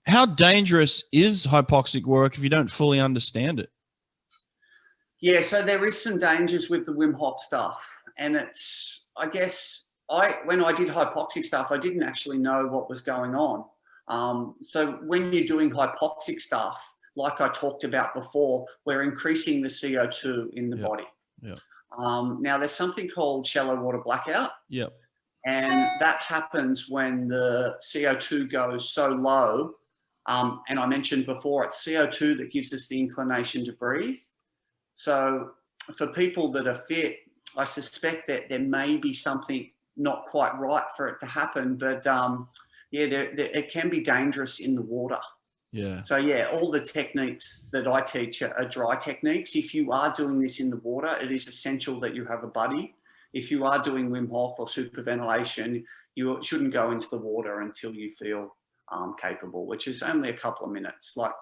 How dangerous is hypoxic work if you don't fully understand it? Yeah, so there is some dangers with the Wim Hof stuff. And it's, I guess, when I did hypoxic stuff, I didn't actually know what was going on. So when you're doing hypoxic stuff, like I talked about before, we're increasing the CO2 in the body. Yeah. Now, there's something called shallow water blackout. Yep. And that happens when the CO2 goes so low. And I mentioned before, it's CO2 that gives us the inclination to breathe. So for people that are fit, I suspect that there may be something not quite right for it to happen. But it can be dangerous in the water. Yeah. So yeah, all the techniques that I teach are dry techniques. If you are doing this in the water, it is essential that you have a buddy. If you are doing Wim Hof or superventilation, you shouldn't go into the water until you feel capable, which is only a couple of minutes. Like,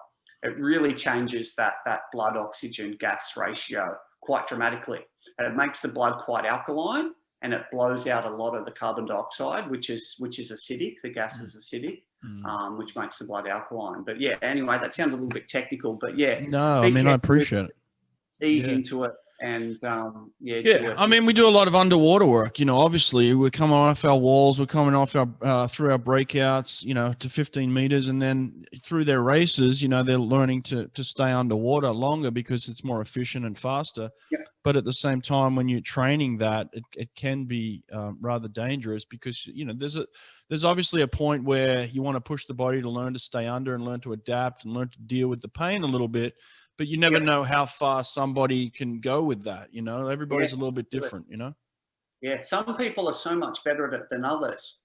it really changes that blood oxygen gas ratio quite dramatically. It makes the blood quite alkaline, and it blows out a lot of the carbon dioxide, which is acidic. The gas is acidic, which makes the blood alkaline. But yeah, anyway, that sounded a little bit technical, but yeah. No, I mean, I appreciate it. Ease into it. And yeah, I mean, we do a lot of underwater work. You know, obviously, we're coming off our walls, we're coming off our through our breakouts, you know, to 15 meters, and then through their races, you know, they're learning to stay underwater longer because it's more efficient and faster. Yeah. But at the same time, when you're training that, it can be rather dangerous because, you know, there's obviously a point where you want to push the body to learn to stay under and learn to adapt and learn to deal with the pain a little bit. But you never know how far somebody can go with that. You know, everybody's a little bit different, you know? Yeah. Some people are so much better at it than others.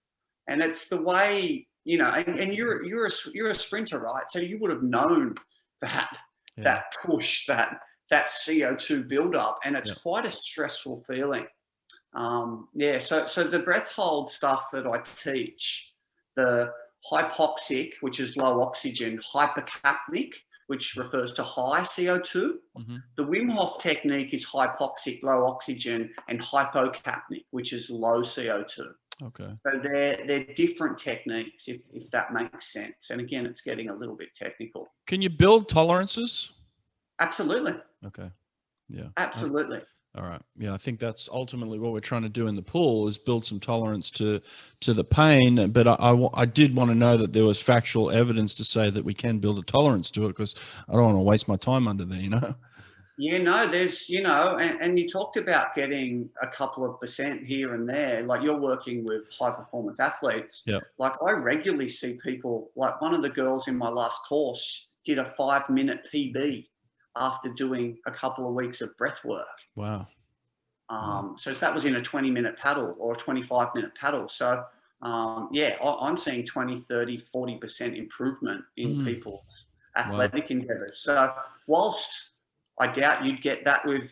And it's the way, you know, and you're a sprinter, right? So you would have known that push, that CO2 buildup, and it's quite a stressful feeling. So the breath hold stuff that I teach, the hypoxic, which is low oxygen, hypercapnic, which refers to high CO2. Mm-hmm. The Wim Hof technique is hypoxic, low oxygen, and hypocapnic, which is low CO2. Okay. So they're different techniques, if that makes sense. And again, it's getting a little bit technical. Can you build tolerances? Absolutely. Okay. Yeah. Absolutely. All right. Yeah, I think that's ultimately what we're trying to do in the pool is build some tolerance to the pain. But I did want to know that there was factual evidence to say that we can build a tolerance to it, because I don't want to waste my time under there, you know? Yeah, no, there's, you know, and you talked about getting a couple of % here and there. Like, you're working with high performance athletes. Yeah. Like, I regularly see people, like one of the girls in my last course did a 5-minute PB after doing a couple of weeks of breath work. Wow. So that was in a 20-minute paddle or a 25-minute paddle. So, I'm seeing 20, 30, 40% improvement in people's athletic endeavors. So whilst I doubt you'd get that with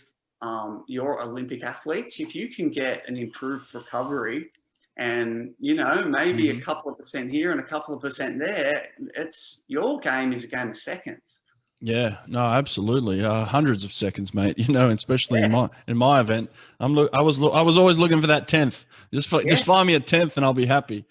your Olympic athletes, if you can get an improved recovery and, you know, maybe a couple of % here and a couple of % there, your game is a game of seconds. Yeah, no, absolutely. Hundreds of seconds, mate, you know, especially in my event. I was always looking for that 10th. Just find me a 10th and I'll be happy.